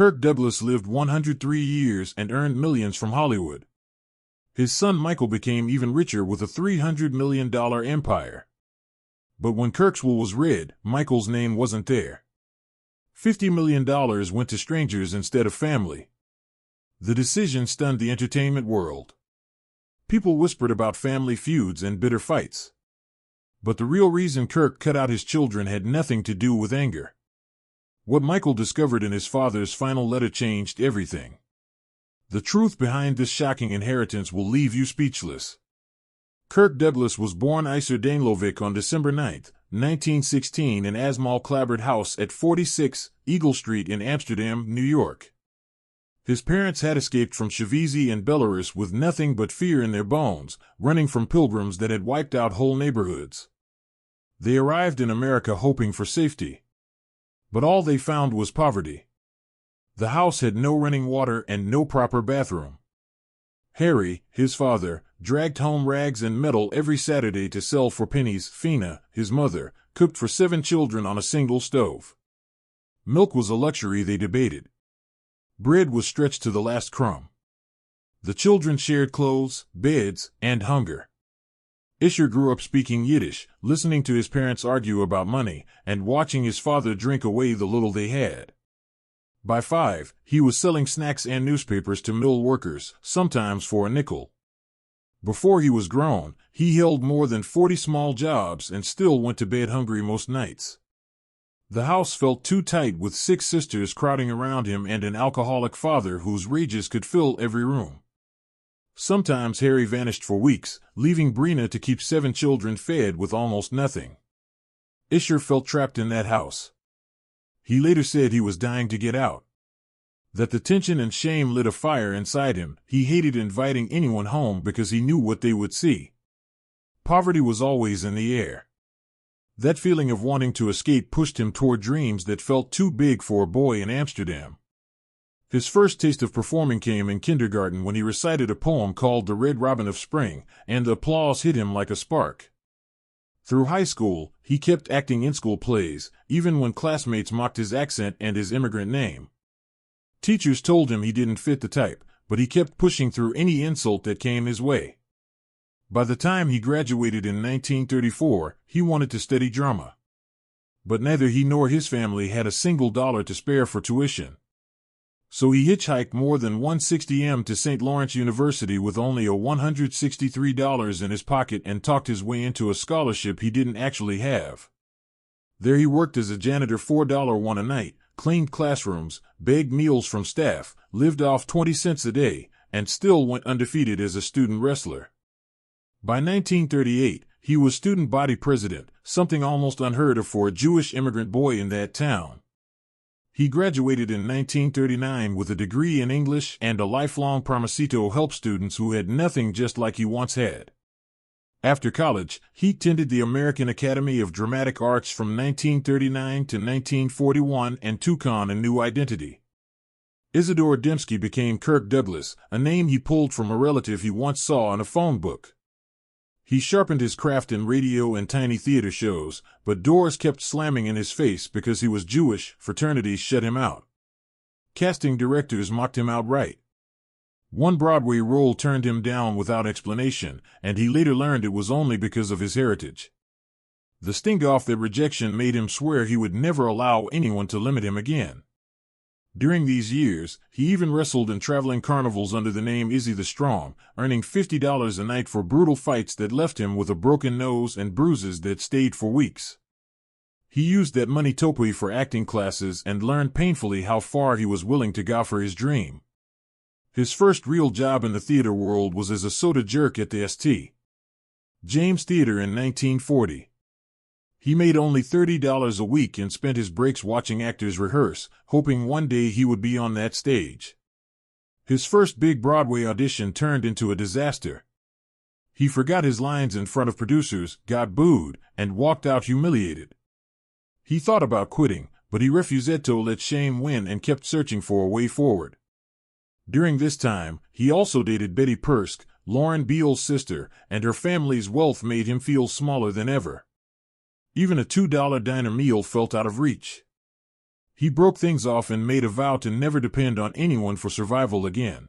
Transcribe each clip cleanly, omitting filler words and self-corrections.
Kirk Douglas lived 103 years and earned millions from Hollywood. His son Michael became even richer with a $300 million empire. But when Kirk's will was read, Michael's name wasn't there. $50 million went to strangers instead of family. The decision stunned the entertainment world. People whispered about family feuds and bitter fights. But the real reason Kirk cut out his children had nothing to do with anger. What Michael discovered in his father's final letter changed everything. The truth behind this shocking inheritance will leave you speechless. Kirk Douglas was born Iser Danlovic on December 9, 1916 in Asmal Clabbert House at 46 Eagle Street in Amsterdam, New York. His parents had escaped from Shavizi and Belarus with nothing but fear in their bones, running from pilgrims that had wiped out whole neighborhoods. They arrived in America hoping for safety. But all they found was poverty. The house had no running water and no proper bathroom. Harry, his father, dragged home rags and metal every Saturday to sell for pennies. Fina, his mother, cooked for 7 children on a single stove. Milk was a luxury they debated. Bread was stretched to the last crumb. The children shared clothes, beds, and hunger. Isher grew up speaking Yiddish, listening to his parents argue about money, and watching his father drink away the little they had. By 5, he was selling snacks and newspapers to mill workers, sometimes for a nickel. Before he was grown, he held more than 40 small jobs and still went to bed hungry most nights. The house felt too tight with 6 sisters crowding around him and an alcoholic father whose rages could fill every room. Sometimes Harry vanished for weeks, leaving Brina to keep 7 children fed with almost nothing. Isher felt trapped in that house. He later said he was dying to get out. That the tension and shame lit a fire inside him. He hated inviting anyone home because he knew what they would see. Poverty was always in the air. That feeling of wanting to escape pushed him toward dreams that felt too big for a boy in Amsterdam. His first taste of performing came in kindergarten when he recited a poem called The Red Robin of Spring, and the applause hit him like a spark. Through high school, he kept acting in school plays, even when classmates mocked his accent and his immigrant name. Teachers told him he didn't fit the type, but he kept pushing through any insult that came his way. By the time he graduated in 1934, he wanted to study drama. But neither he nor his family had a single dollar to spare for tuition. So he hitchhiked more than 160 m to St. Lawrence University with only a $163 in his pocket and talked his way into a scholarship he didn't actually have. There he worked as a janitor $4 a night, cleaned classrooms, begged meals from staff, lived off 20 cents a day, and still went undefeated as a student wrestler. By 1938, he was student body president, something almost unheard of for a Jewish immigrant boy in that town. He graduated in 1939 with a degree in English and a lifelong promise to help students who had nothing just like he once had. After college, he attended the American Academy of Dramatic Arts from 1939 to 1941 and took on a new identity. Isidore Dembski became Kirk Douglas, a name he pulled from a relative he once saw in a phone book. He sharpened his craft in radio and tiny theater shows, but doors kept slamming in his face because he was Jewish. Fraternities shut him out. Casting directors mocked him outright. One Broadway role turned him down without explanation, and he later learned it was only because of his heritage. The sting of that rejection made him swear he would never allow anyone to limit him again. During these years, he even wrestled in traveling carnivals under the name Izzy the Strong, earning $50 a night for brutal fights that left him with a broken nose and bruises that stayed for weeks. He used that money topui for acting classes and learned painfully how far he was willing to go for his dream. His first real job in the theater world was as a soda jerk at the St. James Theater in 1940. He made only $30 a week and spent his breaks watching actors rehearse, hoping one day he would be on that stage. His first big Broadway audition turned into a disaster. He forgot his lines in front of producers, got booed, and walked out humiliated. He thought about quitting, but he refused to let shame win and kept searching for a way forward. During this time, he also dated Betty Persk, Lauren Beale's sister, and her family's wealth made him feel smaller than ever. Even a $2 diner meal felt out of reach. He broke things off and made a vow to never depend on anyone for survival again.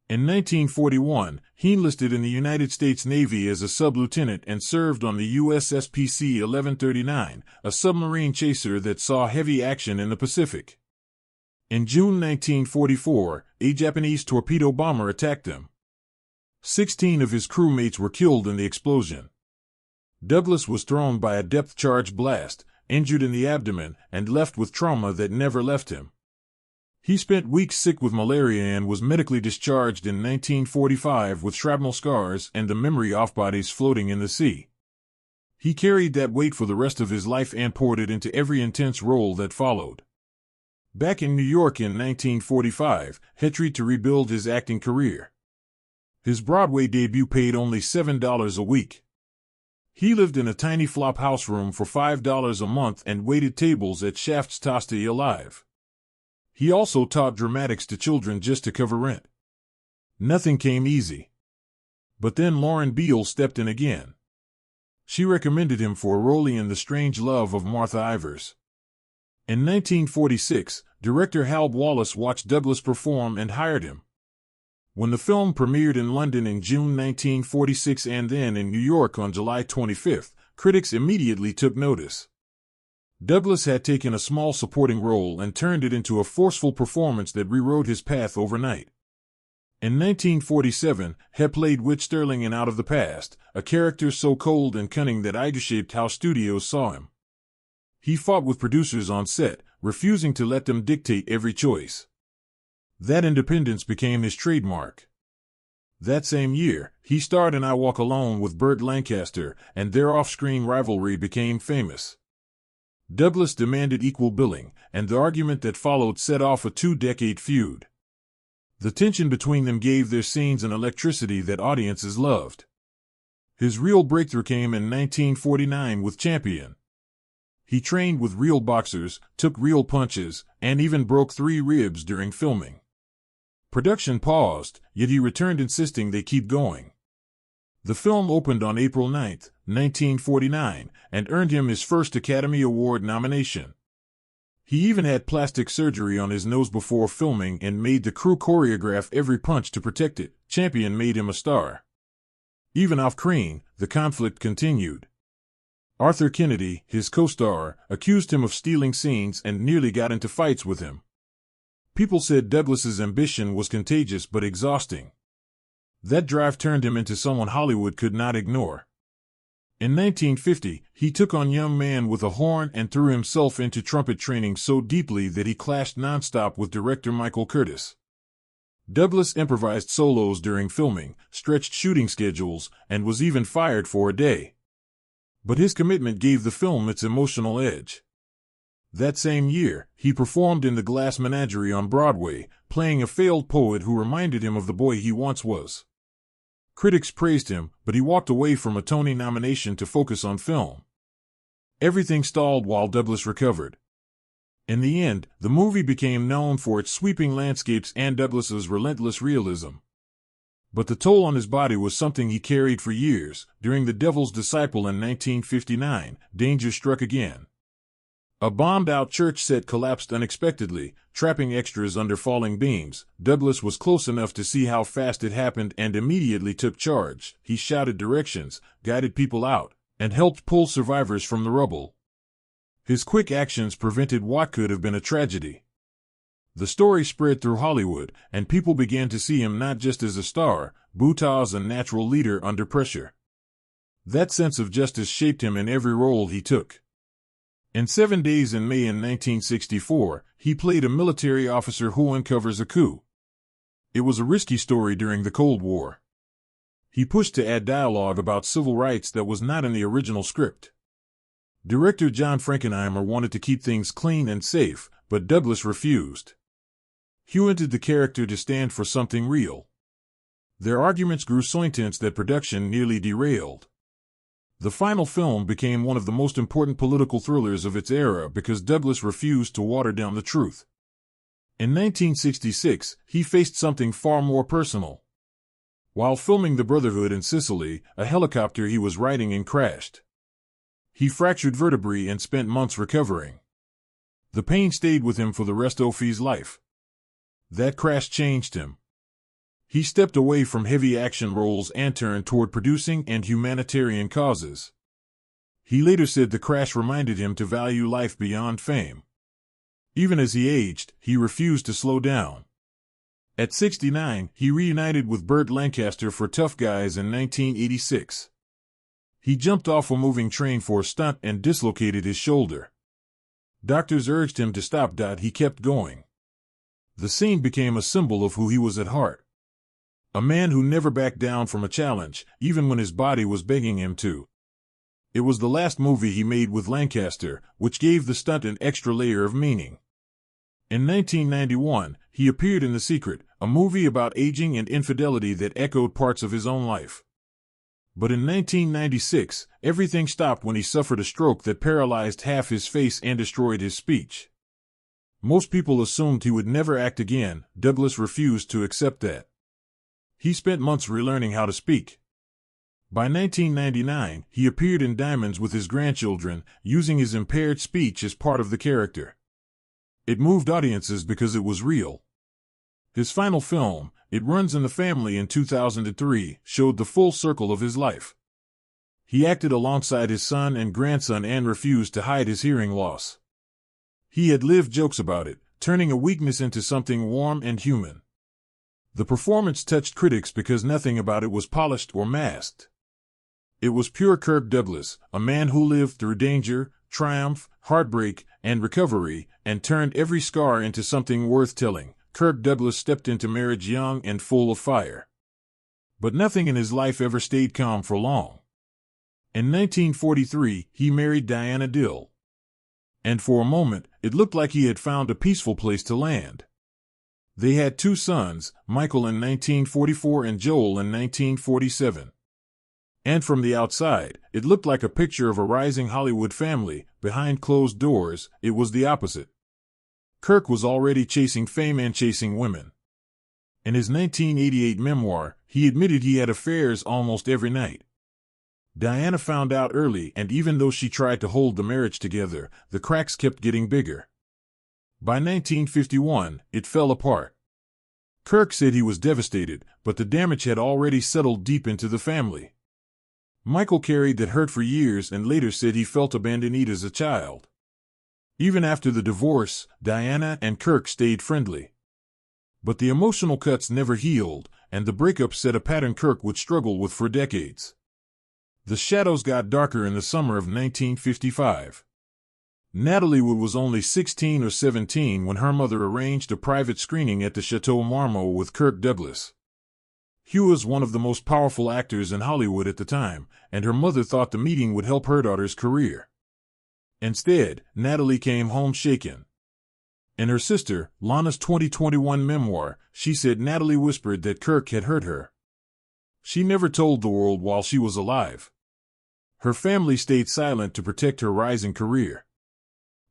In 1941, he enlisted in the United States Navy as a sub-lieutenant and served on the USS PC-1139, a submarine chaser that saw heavy action in the Pacific. In June 1944, a Japanese torpedo bomber attacked them. 16 of his crewmates were killed in the explosion. Douglas was thrown by a depth-charge blast, injured in the abdomen, and left with trauma that never left him. He spent weeks sick with malaria and was medically discharged in 1945 with shrapnel scars and the memory off-bodies floating in the sea. He carried that weight for the rest of his life and poured it into every intense role that followed. Back in New York in 1945, he tried to rebuild his acting career. His Broadway debut paid only $7 a week. He lived in a tiny flop house room for $5 a month and waited tables at Shaft's to stay alive. He also taught dramatics to children just to cover rent. Nothing came easy. But then Lauren Beale stepped in again. She recommended him for a role in The Strange Love of Martha Ivers. In 1946, director Hal Wallace watched Douglas perform and hired him. When the film premiered in London in June 1946 and then in New York on July 25, critics immediately took notice. Douglas had taken a small supporting role and turned it into a forceful performance that rewrote his path overnight. In 1947, he played Whit Sterling in Out of the Past, a character so cold and cunning that it shaped how studios saw him. He fought with producers on set, refusing to let them dictate every choice. That independence became his trademark. That same year, he starred in I Walk Alone with Burt Lancaster, and their off-screen rivalry became famous. Douglas demanded equal billing, and the argument that followed set off a 2-decade feud. The tension between them gave their scenes an electricity that audiences loved. His real breakthrough came in 1949 with Champion. He trained with real boxers, took real punches, and even broke 3 ribs during filming. Production paused, yet he returned insisting they keep going. The film opened on April 9, 1949, and earned him his first Academy Award nomination. He even had plastic surgery on his nose before filming and made the crew choreograph every punch to protect it. Champion made him a star. Even off-screen, the conflict continued. Arthur Kennedy, his co-star, accused him of stealing scenes and nearly got into fights with him. People said Douglas's ambition was contagious but exhausting. That drive turned him into someone Hollywood could not ignore. In 1950, he took on Young Man with a Horn and threw himself into trumpet training so deeply that he clashed nonstop with director Michael Curtis. Douglas improvised solos during filming, stretched shooting schedules, and was even fired for a day. But his commitment gave the film its emotional edge. That same year, he performed in The Glass Menagerie on Broadway, playing a failed poet who reminded him of the boy he once was. Critics praised him, but he walked away from a Tony nomination to focus on film. Everything stalled while Douglas recovered. In the end, the movie became known for its sweeping landscapes and Douglas's relentless realism. But the toll on his body was something he carried for years. During The Devil's Disciple in 1959, danger struck again. A bombed-out church set collapsed unexpectedly, trapping extras under falling beams. Douglas was close enough to see how fast it happened and immediately took charge. He shouted directions, guided people out, and helped pull survivors from the rubble. His quick actions prevented what could have been a tragedy. The story spread through Hollywood, and people began to see him not just as a star, but as a natural leader under pressure. That sense of justice shaped him in every role he took. In 7 Days in May in 1964, he played a military officer who uncovers a coup. It was a risky story during the Cold War. He pushed to add dialogue about civil rights that was not in the original script. Director John Frankenheimer wanted to keep things clean and safe, but Douglas refused. He wanted the character to stand for something real. Their arguments grew so intense that production nearly derailed. The final film became one of the most important political thrillers of its era because Douglas refused to water down the truth. In 1966, he faced something far more personal. While filming The Brotherhood in Sicily, a helicopter he was riding in crashed. He fractured vertebrae and spent months recovering. The pain stayed with him for the rest of his life. That crash changed him. He stepped away from heavy action roles and turned toward producing and humanitarian causes. He later said the crash reminded him to value life beyond fame. Even as he aged, he refused to slow down. At 69, he reunited with Burt Lancaster for Tough Guys in 1986. He jumped off a moving train for a stunt and dislocated his shoulder. Doctors urged him to stop. He kept going. The scene became a symbol of who he was at heart. A man who never backed down from a challenge, even when his body was begging him to. It was the last movie he made with Lancaster, which gave the stunt an extra layer of meaning. In 1991, he appeared in The Secret, a movie about aging and infidelity that echoed parts of his own life. But in 1996, everything stopped when he suffered a stroke that paralyzed half his face and destroyed his speech. Most people assumed he would never act again. Douglas refused to accept that. He spent months relearning how to speak. By 1999, he appeared in Diamonds with his grandchildren, using his impaired speech as part of the character. It moved audiences because it was real. His final film, It Runs in the Family in 2003, showed the full circle of his life. He acted alongside his son and grandson and refused to hide his hearing loss. He had lived jokes about it, turning a weakness into something warm and human. The performance touched critics because nothing about it was polished or masked. It was pure Kirk Douglas, a man who lived through danger, triumph, heartbreak, and recovery, and turned every scar into something worth telling. Kirk Douglas stepped into marriage young and full of fire. But nothing in his life ever stayed calm for long. In 1943, he married Diana Dill. And for a moment, it looked like he had found a peaceful place to land. They had 2 sons, Michael in 1944 and Joel in 1947. And from the outside, it looked like a picture of a rising Hollywood family. Behind closed doors, it was the opposite. Kirk was already chasing fame and chasing women. In his 1988 memoir, he admitted he had affairs almost every night. Diana found out early, and even though she tried to hold the marriage together, the cracks kept getting bigger. By 1951, it fell apart. Kirk said he was devastated, but the damage had already settled deep into the family. Michael carried that hurt for years and later said he felt abandoned as a child. Even after the divorce, Diana and Kirk stayed friendly. But the emotional cuts never healed, and the breakup set a pattern Kirk would struggle with for decades. The shadows got darker in the summer of 1955. Natalie Wood was only 16 or 17 when her mother arranged a private screening at the Chateau Marmot with Kirk Douglas. Hugh was one of the most powerful actors in Hollywood at the time, and her mother thought the meeting would help her daughter's career. Instead, Natalie came home shaken. In her sister, Lana's 2021 memoir, she said Natalie whispered that Kirk had hurt her. She never told the world while she was alive. Her family stayed silent to protect her rising career.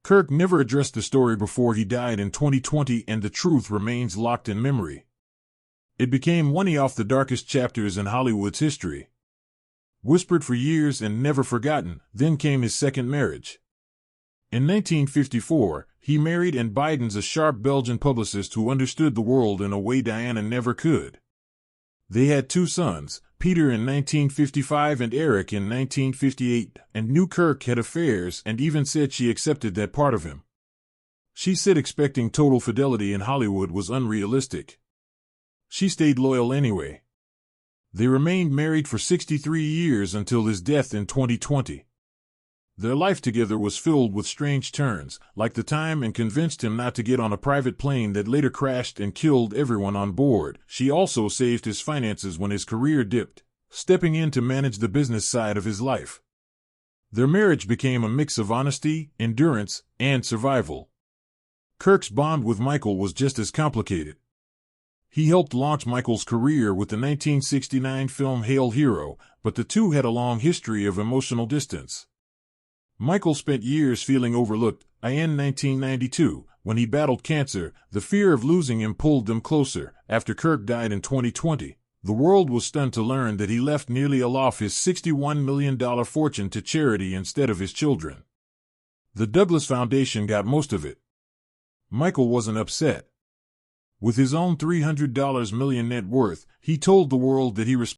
Kirk never addressed the story before he died in 2020, and the truth remains locked in memory. It became one of the darkest chapters in Hollywood's history. Whispered for years and never forgotten, then came his second marriage. In 1954, he married Anne Bidens, a sharp Belgian publicist who understood the world in a way Diana never could. They had 2 sons, Peter in 1955 and Eric in 1958, and knew Kirk had affairs and even said she accepted that part of him. She said expecting total fidelity in Hollywood was unrealistic. She stayed loyal anyway. They remained married for 63 years until his death in 2020. Their life together was filled with strange turns, like the time Anne convinced him not to get on a private plane that later crashed and killed everyone on board. She also saved his finances when his career dipped, stepping in to manage the business side of his life. Their marriage became a mix of honesty, endurance, and survival. Kirk's bond with Michael was just as complicated. He helped launch Michael's career with the 1969 film Hail Hero, but the two had a long history of emotional distance. Michael spent years feeling overlooked. In 1992, when he battled cancer, the fear of losing him pulled them closer. After Kirk died in 2020, the world was stunned to learn that he left nearly all of his $61 million fortune to charity instead of his children. The Douglas Foundation got most of it, Michael wasn't upset. With his own $300 million net worth, he told the world that he respected